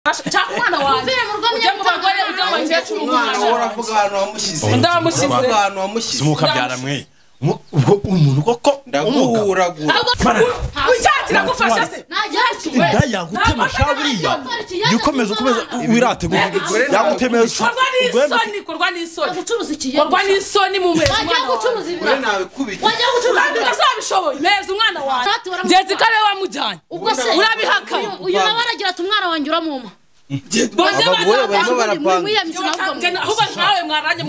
cyangwa umwana wanjye ujya mu bagore ujya mu bakecuru uravuga ahantu wamushyize ndamushyize simukabyara mwe ubwo umuntu koko ndaguhuragura ucyakira gufasha se Indaya gutema shaburiya yukomeza wirate yagutemeza korwa n'isoni mu mezi we nawe kubita wajya gucuruza ndazabishoboye meza umwana wawe ngeze kare wamujyanye urabihaka uyu nawe aragira ati umwana wanjye uramuma abagore barimo barapanga ahubwo nawe mwaranye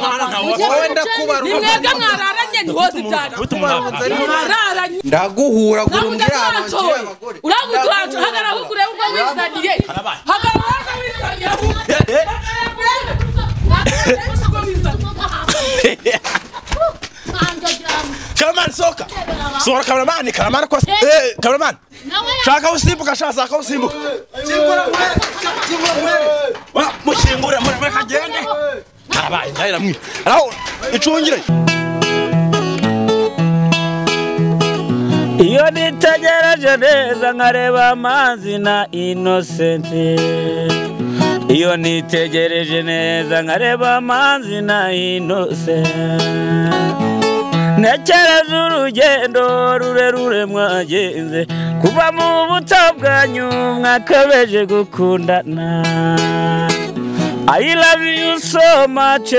wowe ndakubarwa nimwebwe mwararanye ntihoze ibyana mwararanye ndaguhuragura umbwira ahantu abagore uragutuhacu hagarara aho ureba ubwo wizaniye hagarara aho wizaniye Kameraman soka sora kameraman kwa kameraman shaka usimbuka shaka usimbuka wa mushingura muri kagende arabaye ndahira mwi araho icungire iyo nitegereje neza nkareba Manzi na Innocente iyo nitegereje neza nkareba Manzi na Innocente nekereza urugendo rurerure mwagenze kuva mu buto bwanyu mwakabeje gukundana I love you so much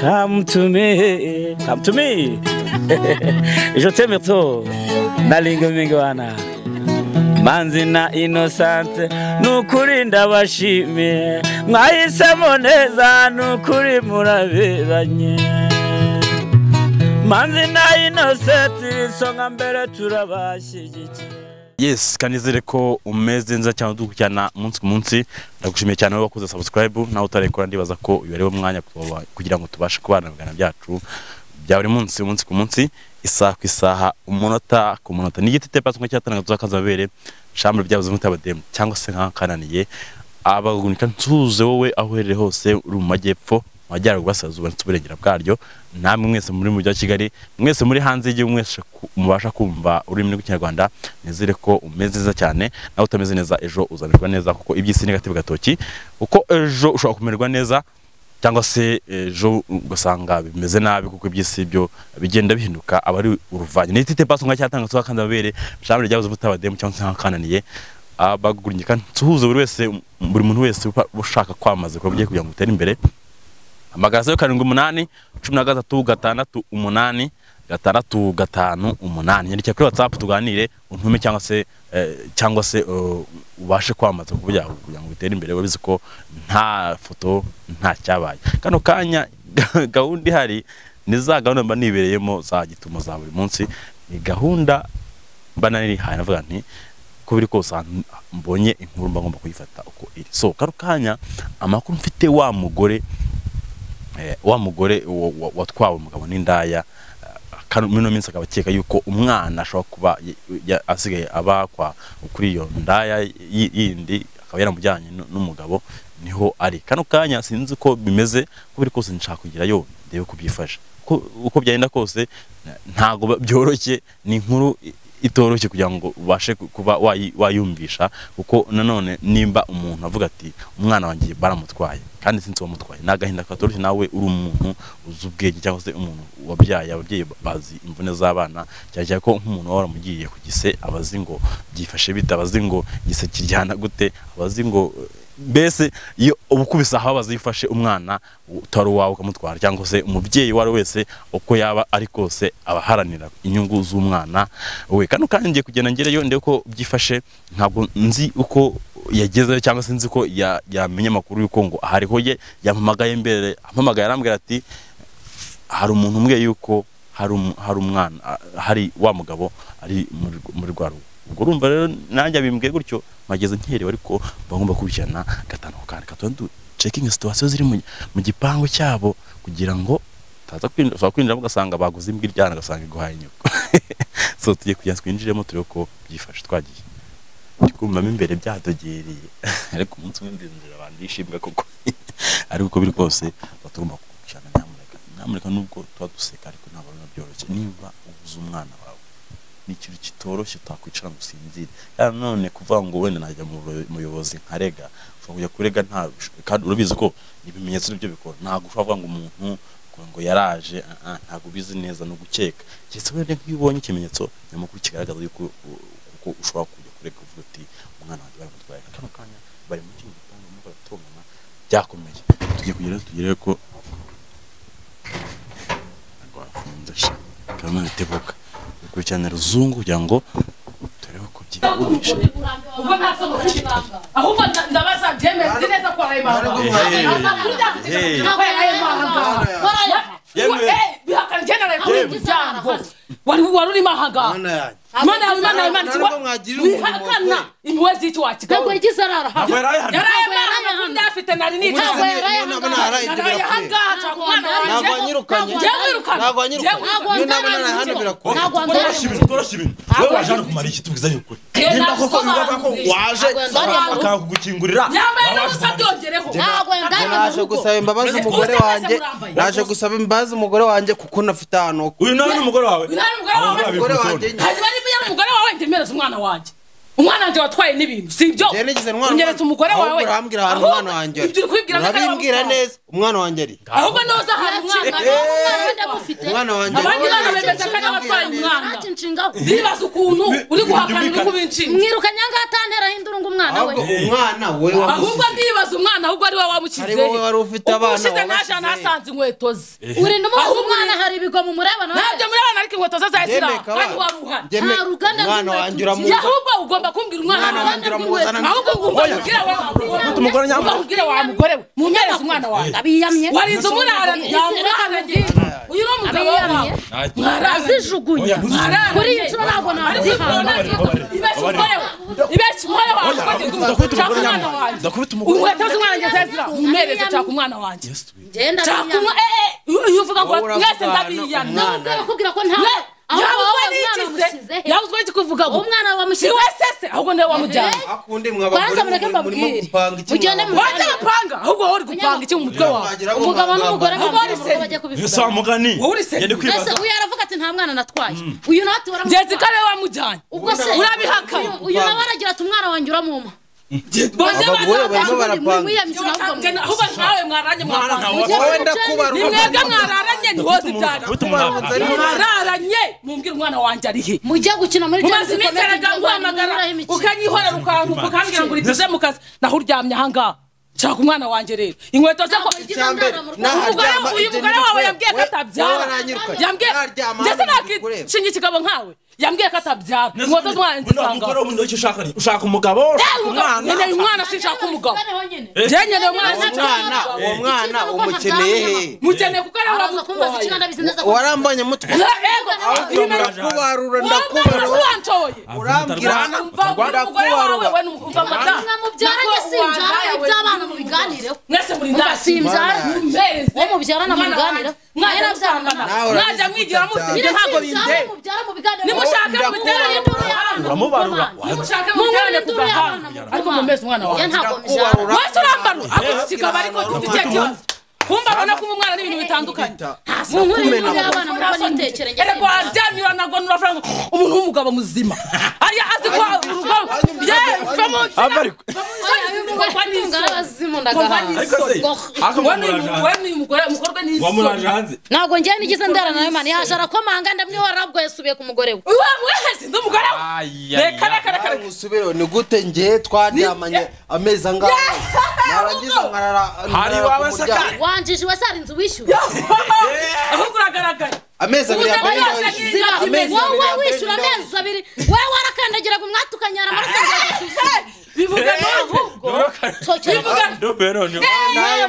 come to me je t'aime trop nalinga mingi wana Manzi na Innocente nukuri ndabashimiye mwahisemo neza nukuri muraberanye Manzi na Innocente songa mbere turabashyigikiye. Yes, kanizere ko umeze neza cyane dukurikirana umunsi ku munsi. Ndagushimiye cyane wakoze subscribe nawe utarekora ndibaza ko uyu ari wo mwanya kugira ngo tubashe kubana bigana byacu bya buri munsi umunsi ku munsi isaha ku isaha umunota ku munota. Ni igiti tepa twa cyatanga tuzakazabere chambre byabuze mutabadem cyangwa se nkananiye abagunika ntuze wowe aho herere hose uri mu majyepfo wajyara gubasazuba ntuburengera bwaryo namwe mwese muri mu bya Kigali mwese muri hanze y'igihugu mwese mubasha kumva ururimi rw'ikinyarwanda nizere ko umeze neza cyane nawe utameze neza ejo uzamerwa neza kuko iby'isi negative gatoki uko ejo ushobora kumererwa neza cyangwa se ejo ugasanga bimeze nabi kuko iby'isi byo bigenda bihinduka abari uruvanye n'itite paso nka cyatanga twa kandi abere chambre ryabuze mutabademu cyangwa se nkananiye abagurnyika tuhuze buri wese buri muntu wese ushaka kwamaza ko bigiye kugira ngo utere imbere amagarazo yo 78 13 6 nyandike kuri WhatsApp tuganire untume cyangwa se ubashe kwamaza kugira ngo utere imbere wabizi ko nta foto nta cyabaye kano kanya gahunda ihari ni za gahunda mba nibereyemo za gitumo za buri munsi ni gahunda mbana niri haye navuga nti ko biri kose mbonye inkuru mba ngomba kuyifata uko iri so kano kanya amakuru mfite wa mugore watwawe umugabo n'indaya mino minsi akabakeka yuko umwana ashobora kuba asigaye abakwa kuri iyo ndaya yindi akaba yaramujyanye n'umugabo niho ari kano kanya sinzi ko bimeze ko biri kose nshaka kugira yo ndebe kubyifasha uko byagenda kose ntago byoroshye ni inkuru itoroshye kugira ngo ubashe kuba wayumvisha kuko nanone nimba umuntu avuga ati umwana wanjye baramutwaye kandi sinzi wamutwaye nagahinda katoroshye nawe uri umuntu uzubwege cyangwa se umuntu wabyaye ababyeyi bazi imvune z'abana cyane ko nk'umuntu waramugiye ku gise abazi ngo byifashe bita abazi ngo gise kiryana gute abazi ngo bese iyo ubukubisa aho bazifashe umwana utari wawe ukamutwara cyangwa se umubyeyi wari wese uko yaba ari kose abaharanira inyungu z'umwana we kano kangiye kugenda ngereyo ndeko ko byifashe ntabwo nzi uko yagezeyo cyangwa se nzi ko yamenye makuru yuko ngo ahariho ye yampamagaye mbere ampamagaye arambwira ati hari umuntu umwe yuko hari umwana hari wa mugabo ari muri rwaru ubwo urumva rero nanjye bimbwiye gutyo mageze nkerewe ariko bagomba kubijyana gatano kandi katondu checking situation ziri mu gipango cyabo kugira ngo taza kwinjira mugasanga baguze imbwa iryana gasanga iguhaye nyuko so tugiye kujya twinjiremo tureko ko byifashe twagiye ndikumva imbere byadogereye ariko umunsi umwe ndinjira abantu bishimwe koko ariko uko biri kose batugomba kucyana nyamureka nubwo twaduseka ariko ntabwo byoroshye niba ubuze umwana wawe ni ikintu kitoroshye utakwicara ngo usinzire none kuvuga ngo wenda najya mu muyobozi nkarega ushobora kujya kurega nta kandi urabizi ko ibimenyetso nibyo bikora ntabwo ushobora kuvuga ngo umuntu ngo yaraje ntabwo bizi neza no gukeka cyese wenda nk'ibonye ikimenyetso nyamakuru kigaragaza yuko ushobora kujya kurega uvuga uti umwana wanjye baramutwaye kano kanya bari mu kintu gitanga mu baratongana byakomeye tugire ko afunze kandi nitebuka kurikirana ruzungu kugira ngo turebe ko byihurisha ubwo ntaso gukitanga ahubwo ndabaza byemeze neza ko ari imana kuri dafite ntabwo ari imana bihakana genera kuri muryango wari uri mahaga mana bihakana impuwe z'icyo wakigaho ntabwo yagize arara yaraye ndafite nari ni ntabwo anyirukanye ntabwo torosha ibintu wowe waje hano kumara iki tubwizanye ukuri nimba koko bivuga ko waje akagukingurira naje gusaba imbabazi umugore wanjye kuko nafite hano uyu nawe n'umugore wawe umugore wanjye umugore wawe ndemereza umwana wanjye umwana wanjye watwaye n'ibintu sibyo ungeretse umugore wawe urambwira ahantu umwana wanjye urabimbwira neza umwana wanjye ari ahubwo noza ahantu umwana wanjye abandi bana bemeza ko watwaye umwana bibaza ukuntu uri guhakanira uko binshinga mwirukanye ngatantera hindura ngo umwana we umwana we ahubwo ndibaza umwana ahubwo ari we wamukize ari wowe wari ufite abana ushize naje nasanze inkweto ze uri n'umuhungu umwana hari ibigo mu mureba nawe ntabyo mureba ariko inkweto ze zahise kandi waruhana nta ruganda umwana wanjye uramuzi ahubwo ugomba kumbwira umwana wanjye uramuzana ahubwo umbwira umugore nyamara umbwira wa mugore we mumereze umwana wanjye abiyamye warinze umuraranye yamuraranye uyu no mugabo wawe arazijugunya kuri iyi nshuro ntabwo nabyihanira ibeshya umwana wawe inkweto z'umwana wanjye zezira mumereze nshaka umwana wanjye iyo uvuga ngo mwese ndabiyana bakubwira ko nta yawuzwe iki kuvuga ngo umwana wamushyize wese ahubwo niwe wamujyana akundi mwabagore murimo gupanga iki wajya gupanga ahubwo wowe uri gupanga iki mu mutwe wawe umugabo n'umugore bajya kubivuga ese wamugani yari kwibaza uyu aravuga ati nta mwana natwaye uyu nawe tura Zikase wamujyanye ubwo se urabihakana uyu nawe aragira ati umwana wanjye uramuma abagore barimo barapanga ahubwo nawe mwaranye wowe ndakubaruka nimwebwe mwararanye ntihoze ibyana mwararanye mumbwira umwana wanjye ari he mujye gukina muri mumaze iminsi araga nguhamagara ukanyihorera ukanguka ukambwira ngo urituze mu kazi naho uryamye ahangaha nshaka umwana wanjye rero inkweto ze ko uyu mugore wawe yambwiye ko atabyara ndetse nakinshinga ikigabo nkawe yambwiye ko atabyara inkweto z'umwana nzisanga ushaka umugabo nkeneye umwana sinshaka umugabo nkeneye umwana uwo mwana umukeneye he mukeneye kuko ari uramutwaye warambanye mutwe ndakubarura urambwira ndakubarura mwamubyaranye simbyara iby'abana mu biganireho mwese muri ndaya simbyara wo mubyarana mu biganireho mwajya mwigira muti ntabwo bindeye nimushaka muteranye uramubarura nimushaka muteranye kugahana ariko mumeze umwana wawe wese urambarura ako kigabo ariko dufite ikibazo kumva no kuba umwana n'ibintu bitandukanye munkurira y'abana mu rugo n'itekerenge ariko waryamira nago n'urafranga umuntu w'umugabo muzima aya azi ko urugo ye famuzi ntabwo ngiye nigize ndara nawe mani yaje arakomanga ndamwihora ubwo yasubiye ku mugore we wese ndumugore we reka musubire ni gute ngiye twaryamanye amezi angahe narangiza nkarara hari wawe saka wanjije wese ari inzu wishyura ahubwo uragaragara amezi abiri wowe wishyura amezi abiri wowe warakandagira ngo mwatukanyara amaraso bivuga n'uvugo bivuga ndobero ni nayo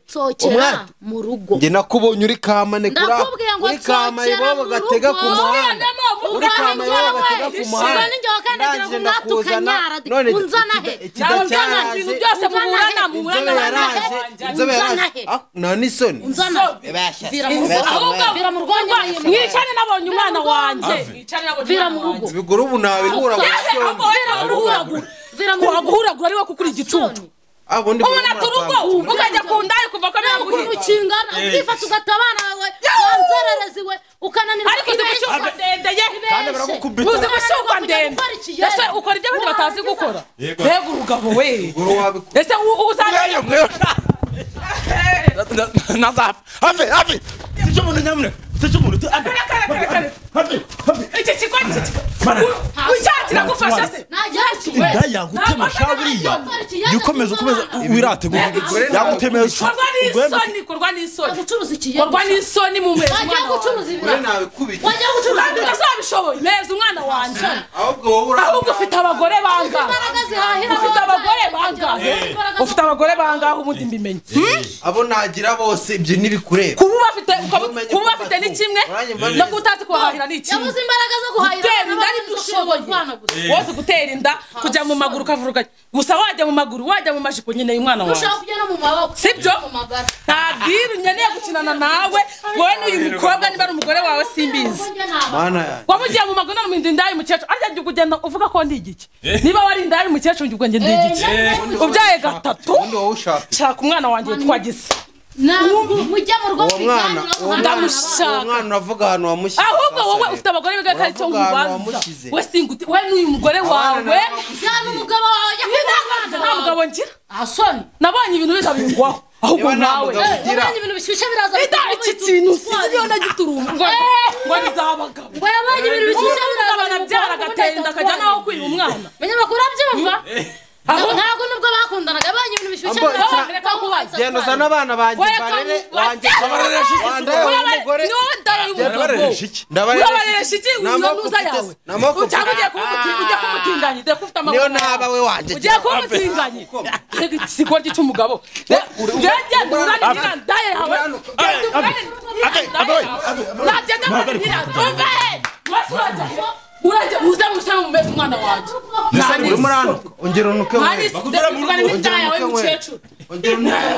tsokera mu rugo nge nakubonye uri kamane kuri uri kamaye bo gatega ku muhanda uri kamaye bo gatega ku muhanda ninjye wakandagira ngo mwatukanyara unzana he unzana ibintu byose muburana unzana he nani soni unzana vira mu rugo mwicane nabonye umwana wanjye vira mu rugo biguru ubu nabihura vira mu rugo ari we kukuri igicucu ubona turugo ukajya ku ndaya kuva ko byaguhira ukingana ukifata ugatabana wawe wanzererezi we ukananira ariko zimushuka ndendeye kandi baragukubita uzimushuka ndende ese ukora ibyo abandi batazi gukora mbega urugabo we ese uzanye nazapfa hafi sicyo umuntu nyamune sicyo umuntu iki kigo ucyakira gufasha se Indaya gutema shaburiya yukomeza wirate yagutemeza korwa n'isoni gucuruza iki korwa n'isoni mu mezi wajya gucuruza ibira wajya gucuruza ibira azabishoboye mezi umwana wanjye ahubwo ufite abagore bangahe ufite abagore bangahe ubundi mbimenye abo nagira bose ibyo nibikureba kuba bafite ni kimwe no kutazi kuhahira ni kimwe yabuze imbaraga zo guhahira wose gutera inda kujya mu maguru kavuruga gusa wajya mu maguru wajya mu majipo nyine y'umwana wawe ushaka kujya no mu maboko sibyo ntabwira nyeneye gukinana nawe wowe n'uyu mukobwa niba ari umugore wawe simbizi wamugiye mu maguru n'umuhinda Indaya umukecuru arya kugenda uvuga ko ndi igiki niba wari Indaya umukecuru njye ubwenge ndi igiki ubyaye gatatu shaka umwana wanjye twagise mujya mu rugo umwana uravuga ahantu wamushyize ahubwo wowe ufite abagore biga kari cyo ngubanza we singuti we n'uyu mugore wawe cyane umugabo wawe nta mugabo ngira asoni nabonye ibintu bizabingwaho ahubwo nawe nabonye ibintu bishyushye biraza iki kintu siyo nagiturunga ngo nizabagabo ngo yabonye ibintu bishyushye biraza banabyara agatera inda akajya naho kwiba umwana abanyamakuru abyumva ntabwo nubwo bakundanaga yabonye ibintu bishyushye biraza genda uzana abana banjye barere wanjye umugore ndabareresha iki unuza yawe cyangwa ugiye kumutinganya deko ufite amaguru niyo naba we wanjye ugiye kumutinganya siko cy'umugabo genda urani Indaya yawe nagenda urajya uza musaba mu mezi umwana wanjye uri muranuka ongera unuke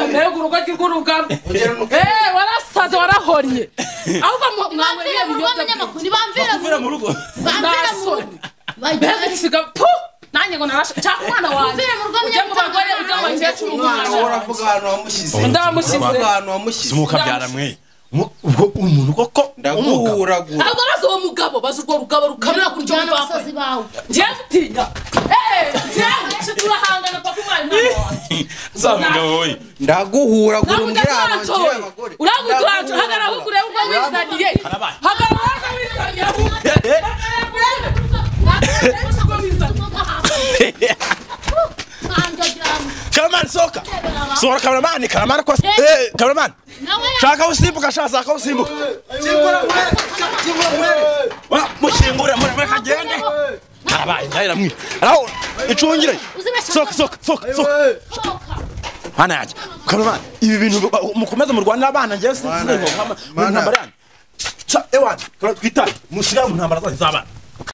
mbega urugo rw'urugabo warasaze warahorye ahubwo mwamvira mu rugo abanyamakuru ntibamvira mu rugo mbega gisiga pu nanjye ngo narasha cyangwa umwana wanjye ujya mu bagore ujya mu bakecuru uravuga ahantu wamushyize simukabyara mwe ubwo umuntu koko ndaguhuragura ahubwo bazi uwo mugabo bazi urwo rugabo rukamira kurya abasazi bawe ngiye gutinya turahangana papa umwana wanjye zamugabo we ndaguhuragura umbwira ahantu wagiye abagore uraguturancu hagara ahubwo urebe ubwo wizaniye hagara waza wizaniye Cameraman soka sora cameraman kwa cameraman shaka usimbuka shaka usimbuka wa mushingura muri kagende karabaye ndahira mwi araho icungire soka hana yaje cameraman ibi bintu mukomeza mu Rwanda abana ngiye sinzi ntambara yani ewan twita musiga mu ntambara z'abana